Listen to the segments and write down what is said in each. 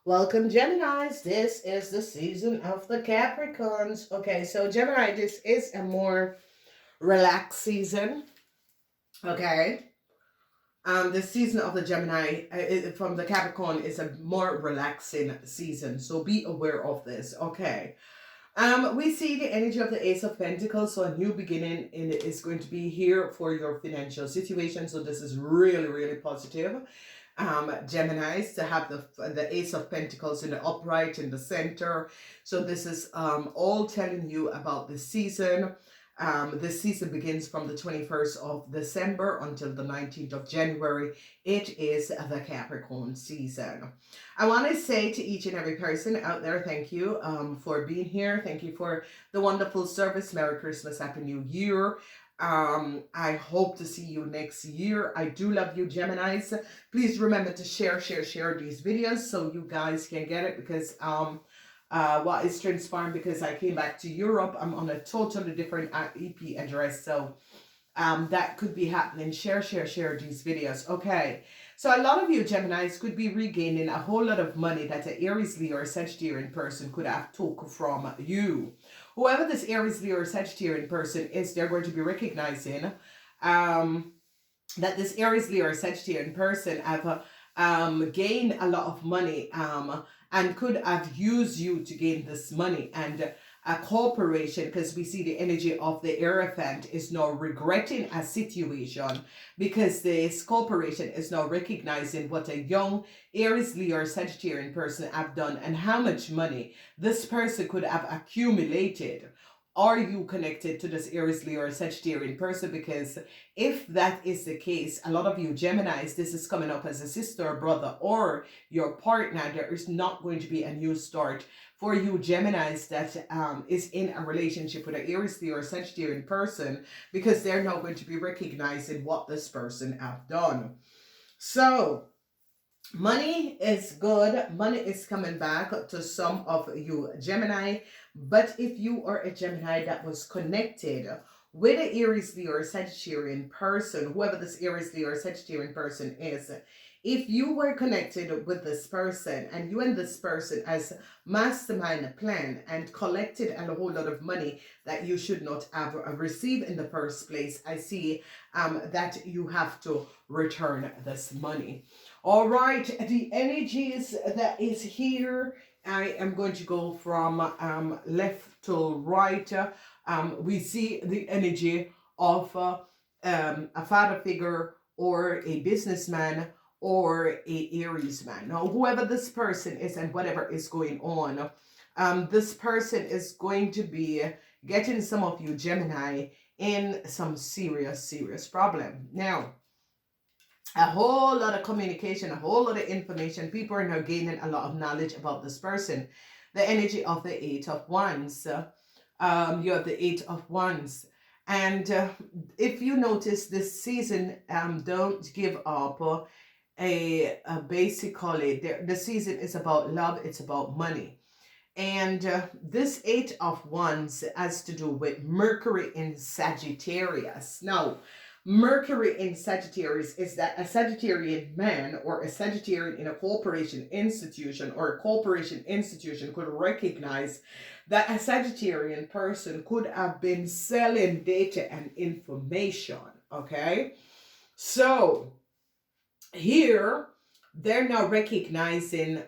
Welcome, Geminis. This is the season of the Capricorns. Okay, so Gemini, this is a more relaxed season. Okay, the season of the Gemini from the Capricorn is a more relaxing season. So be aware of this. Okay. We see the energy of the Ace of Pentacles, so a new beginning is going to be here for your financial situation. So this is really, really positive. Geminis, to have the Ace of Pentacles in the upright in the center. So this is all telling you about the season. This season begins from the 21st of December until the 19th of January. It is the Capricorn season. I want to say to each and every person out there, thank you for being here. Thank you for the wonderful service. Merry Christmas, Happy New Year. I hope to see you next year. I do love you, Geminis. Please remember to share these videos so you guys can get it, because what is transpiring, because I came back to Europe, I'm on a totally different EP address, so that could be happening. Share these videos. Okay, so a lot of you Geminis could be regaining a whole lot of money that an Aries, Leo, or Sagittarian person could have took from you. Whoever this Aries, Leo, or Sagittarian person is, they're going to be recognizing that this Aries, Leo, or Sagittarian person have gained a lot of money and could have used you to gain this money. And a corporation, because we see the energy of the Hierophant, is now regretting a situation because this corporation is now recognizing what a young Aries, Leo, or Sagittarian person have done and how much money this person could have accumulated. Are you connected to this Aries, Leo, or Sagittarian person? Because if that is the case, a lot of you Geminis, this is coming up as a sister or brother or your partner. There is not going to be a new start for you Geminis that is in a relationship with an Aries, Leo, or Sagittarian person, because they're now going to be recognizing what this person have done. So money is good. Money is coming back to some of you Gemini. But if you are a Gemini that was connected with an Aries, Leo, or Sagittarian person, whoever this Aries, Leo, or Sagittarian person is, if you were connected with this person and you and this person as mastermind a plan and collected a whole lot of money that you should not have received in the first place, I see that you have to return this money. All right, the energies that is here, I am going to go from left to right. We see the energy of a father figure or a businessman or a Aries man. Now, whoever this person is and whatever is going on, this person is going to be getting some of you Gemini in some serious problem. Now, a whole lot of communication, a whole lot of information. People are now gaining a lot of knowledge about this person. The energy of the Eight of Wands. You have the Eight of Wands. And if you notice this season, don't give up. Basically, the season is about love, it's about money. And this Eight of Wands has to do with Mercury in Sagittarius. Now, Mercury in Sagittarius is that a Sagittarian man or a Sagittarian in a corporation institution or a corporation institution could recognize that a Sagittarian person could have been selling data and information. Okay, so here they're now recognizing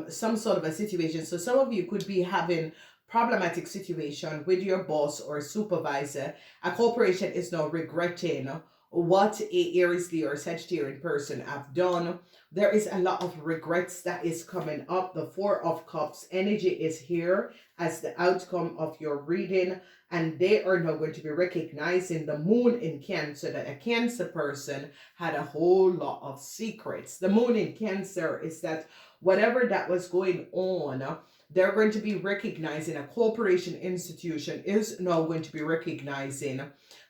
some sort of a situation. So some of you could be having problematic situation with your boss or supervisor. A corporation is now regretting what a Aries, Leo, or Sagittarian person have done. There is a lot of regrets that is coming up. The Four of Cups energy is here as the outcome of your reading, and they are now going to be recognizing the moon in Cancer, that a Cancer person had a whole lot of secrets. The moon in Cancer is that whatever that was going on, they're going to be recognizing, a corporation institution is now going to be recognizing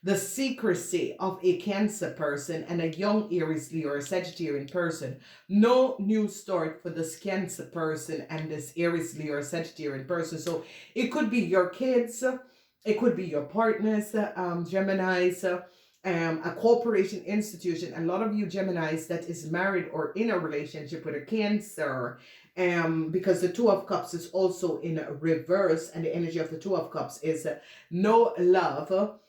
the secrecy of a Cancer person and a young Aries, Leo, or Sagittarian person. No new start for this Cancer person and this Aries, Leo, or Sagittarian person. So it could be your kids, it could be your partners, Geminis, a corporation institution. A lot of you Geminis that is married or in a relationship with a Cancer because the Two of Cups is also in reverse, and the energy of the Two of Cups is no love.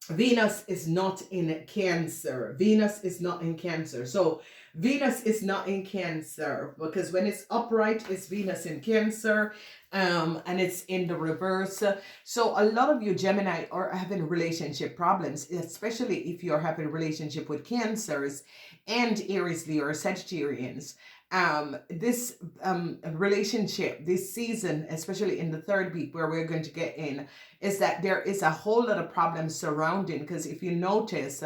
Venus is not in Cancer. Venus is not in Cancer. So Venus is not in Cancer because when it's upright, it's Venus in Cancer, and it's in the reverse. So a lot of you Gemini are having relationship problems, especially if you're having a relationship with Cancers and Aries, Leo, or Sagittarians. This relationship, this season, especially in the third week where we're going to get in, is that there is a whole lot of problems surrounding, because if you notice,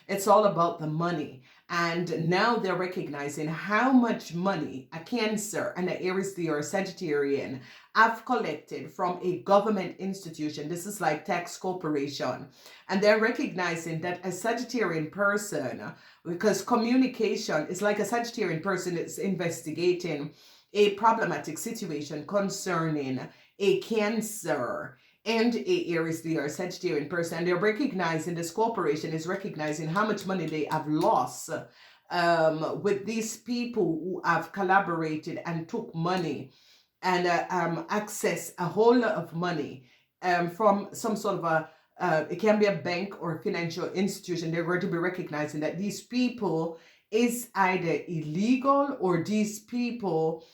it's all about the money. And now they're recognizing how much money a Cancer and an Aries, Leo, or Sagittarian have collected from a government institution. This is like tax corporation. And they're recognizing that a Sagittarian person, because communication is like a Sagittarian person is investigating a problematic situation concerning a Cancer and a Aries, Leo, or Sagittarian person. And they're recognizing, this corporation is recognizing how much money they have lost with these people who have collaborated and took money and access a whole lot of money from some sort of it can be a bank or a financial institution. They're going to be recognizing that these people is either illegal, or these people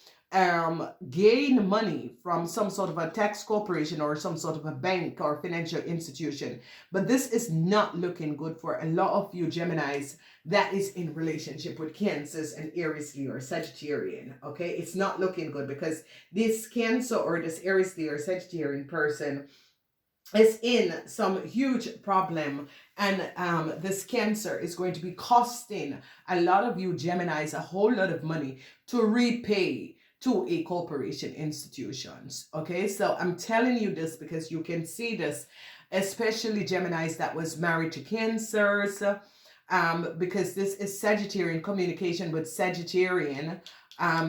gain money from some sort of a tax corporation or some sort of a bank or financial institution. But this is not looking good for a lot of you Geminis that is in relationship with Cancers and Aries, Leo, or Sagittarian. Okay, it's not looking good because this Cancer or this Aries, Leo, or Sagittarian person is in some huge problem, and this Cancer is going to be costing a lot of you Geminis a whole lot of money to repay to a corporation institutions. Okay, so I'm telling you this because you can see this, especially Geminis that was married to Cancers, because this is Sagittarian communication with Sagittarian.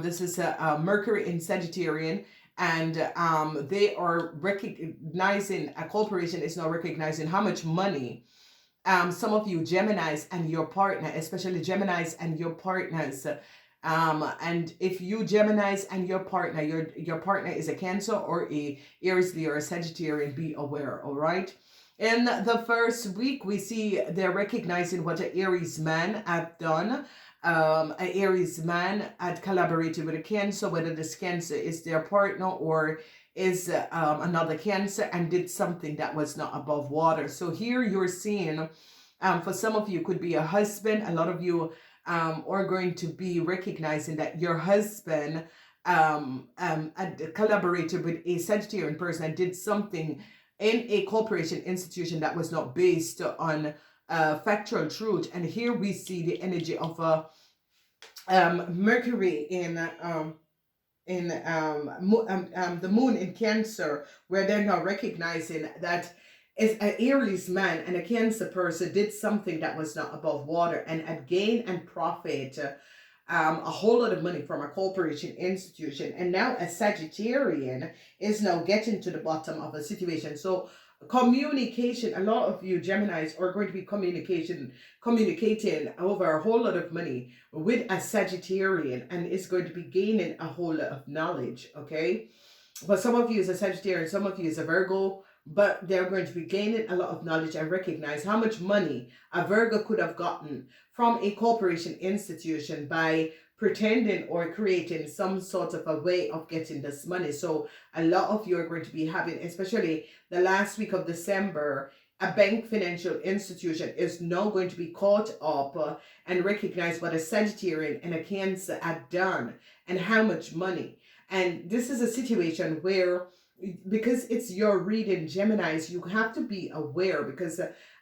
This is a Mercury in Sagittarian, and they are recognizing, a corporation is now recognizing how much money some of you Geminis and your partner, especially Geminis and your partners, and if you Geminis and your partner, your partner is a Cancer or a Aries, Leo, or Sagittarian, be aware. All right. In the first week, we see they're recognizing what an Aries man had done. An Aries man had collaborated with a Cancer, whether this Cancer is their partner or is another Cancer, and did something that was not above water. So here you're seeing, for some of you, could be a husband. A lot of you are going to be recognizing that your husband had collaborated with a Sagittarian person and did something in a corporation institution that was not based on factual truth. And here we see the energy of Mercury in the moon in Cancer, where they're now recognizing that is an Aries man and a Cancer person did something that was not above water and had gain and profit a whole lot of money from a corporation institution, and now a Sagittarian is now getting to the bottom of a situation. So communication, a lot of you Geminis are going to be communicating over a whole lot of money with a Sagittarian, and is going to be gaining a whole lot of knowledge. Okay, but some of you is a Sagittarian, some of you is a Virgo, but they're going to be gaining a lot of knowledge and recognize how much money a Virgo could have gotten from a corporation institution by pretending or creating some sort of a way of getting this money. So a lot of you are going to be having, especially the last week of December, a bank financial institution is now going to be caught up and recognize what a Sagittarian and a Cancer had done and how much money. And this is a situation where, because it's your reading, Geminis, you have to be aware, because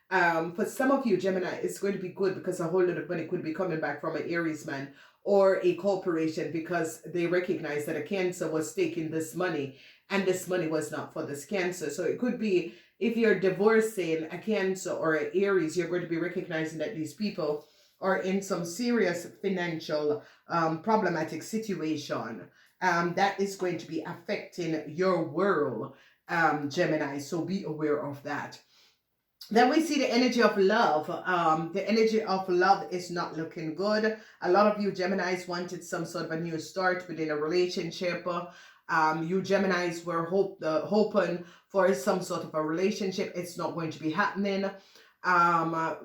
for some of you Gemini, it's going to be good because a whole lot of money could be coming back from an Aries man or a corporation, because they recognize that a Cancer was taking this money and this money was not for this Cancer. So it could be, if you're divorcing a Cancer or an Aries, you're going to be recognizing that these people are in some serious financial problematic situation that is going to be affecting your world, Gemini. So be aware of that. Then we see the energy of love. The energy of love is not looking good. A lot of you Geminis wanted some sort of a new start within a relationship. You Geminis were hoping for some sort of a relationship. It's not going to be happening. Um, uh,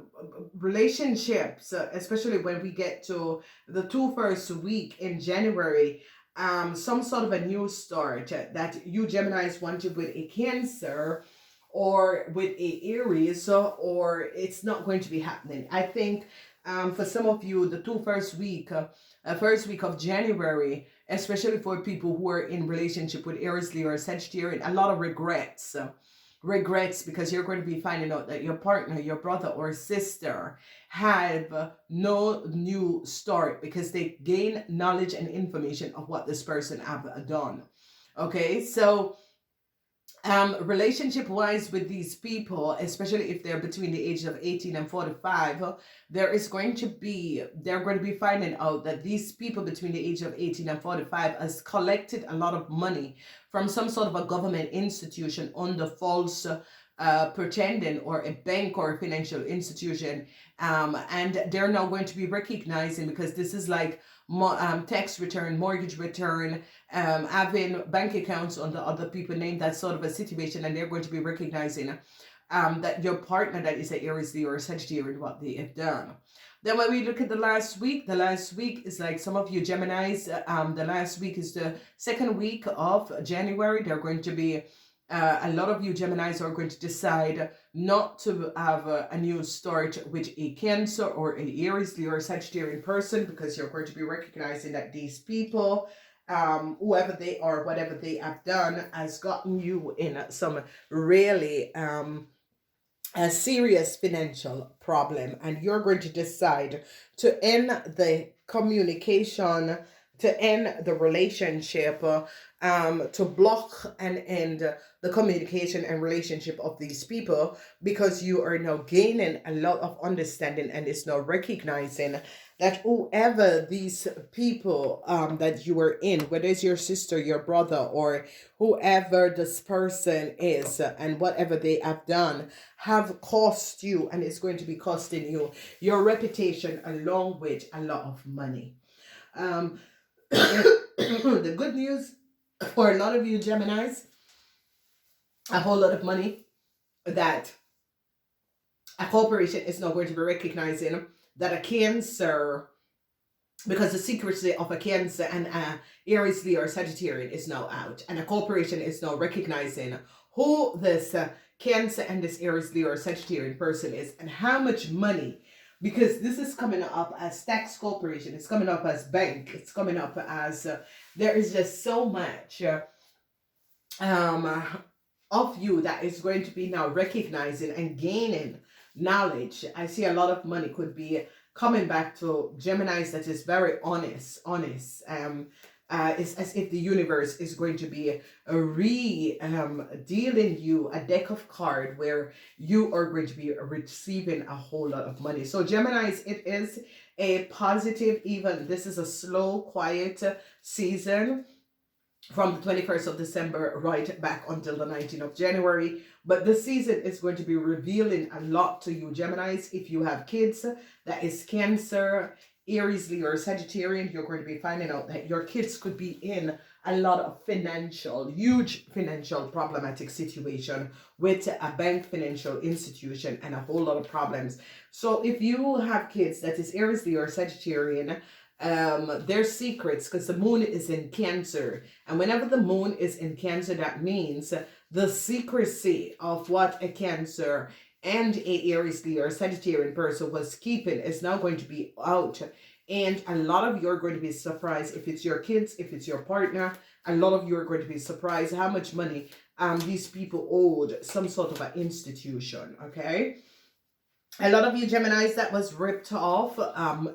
Relationships, especially when we get to the first week in January, some sort of a new start that you Geminis wanted with a Cancer or with a Aries, or it's not going to be happening. I think for some of you, the first week of January, especially for people who are in relationship with Aries, Leo, or Sagittarius, a lot of regrets. Regrets because you're going to be finding out that your partner, your brother or sister have no new start because they gain knowledge and information of what this person have done. Okay, so relationship wise with these people, especially if they're between the age of 18 and 45, they're going to be finding out that these people between the age of 18 and 45 has collected a lot of money from some sort of a government institution under false pretending, or a bank or a financial institution, and they're now going to be recognizing, because this is like tax return, mortgage return, having bank accounts under other people's name, that sort of a situation, and they're going to be recognizing that your partner that is a Aries, Leo, or Sagittarius, what they have done. Then when we look at the last week is like some of you Geminis, the last week is the second week of January. They're going to be a lot of you Geminis are going to decide not to have a new start with a Cancer or a Aries, Leo, or Sagittarian person, because you're going to be recognizing that these people, whoever they are, whatever they have done, has gotten you in some really a serious financial problem, and you're going to decide to end the communication, to end the relationship, to block and end the communication and relationship of these people, because you are now gaining a lot of understanding and is now recognizing that whoever these people that you are in, whether it's your sister, your brother, or whoever this person is, and whatever they have done, have cost you, and it's going to be costing you your reputation along with a lot of money. Um, the good news for a lot of you Geminis, a whole lot of money that a corporation is not going to be recognizing that a Cancer, because the secrecy of a Cancer and a Aries, Leo, or Sagittarius is now out, and a corporation is now recognizing who this Cancer and this Aries, Leo, or Sagittarian person is, and how much money, because this is coming up as tax corporation, it's coming up as bank, it's coming up as there is just so much of you that is going to be now recognizing and gaining knowledge. I see a lot of money could be coming back to Geminis that is very honest. It's as if the universe is going to be dealing you a deck of cards where you are going to be receiving a whole lot of money. So Geminis, it is a positive, even this is a slow, quiet season from the 21st of December right back until the 19th of January. But the season is going to be revealing a lot to you Geminis. If you have kids, that is Cancer, Aries, Leo, or Sagittarian, you're going to be finding out that your kids could be in a lot of huge financial problematic situation with a bank, financial institution, and a whole lot of problems. So if you have kids that is Aries, Leo, or Sagittarian, their secrets, because the moon is in Cancer, and whenever the moon is in Cancer, that means the secrecy of what a Cancer and a Aries, Leo, or Sagittarian person was keeping is now going to be out. And a lot of you are going to be surprised, if it's your kids, if it's your partner, a lot of you are going to be surprised how much money these people owed some sort of an institution. Okay, a lot of you Geminis that was ripped off,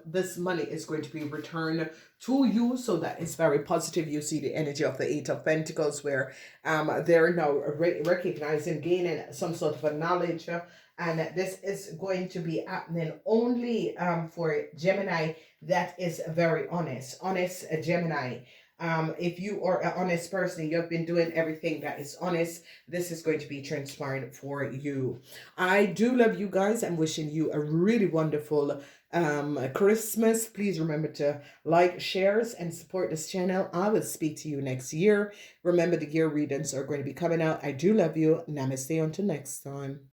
this money is going to be returned to you, so that is very positive. You see the energy of the Eight of Pentacles, where they're now recognizing, gaining some sort of a knowledge, and this is going to be happening only for Gemini that is very honest Gemini. If you are an honest person, you have been doing everything that is honest, this is going to be transpiring for you. I do love you guys. I'm wishing you a really wonderful Christmas. Please remember to like, shares, and support this channel. I will speak to you next year. Remember, the year readings are going to be coming out. I do love you. Namaste until next time.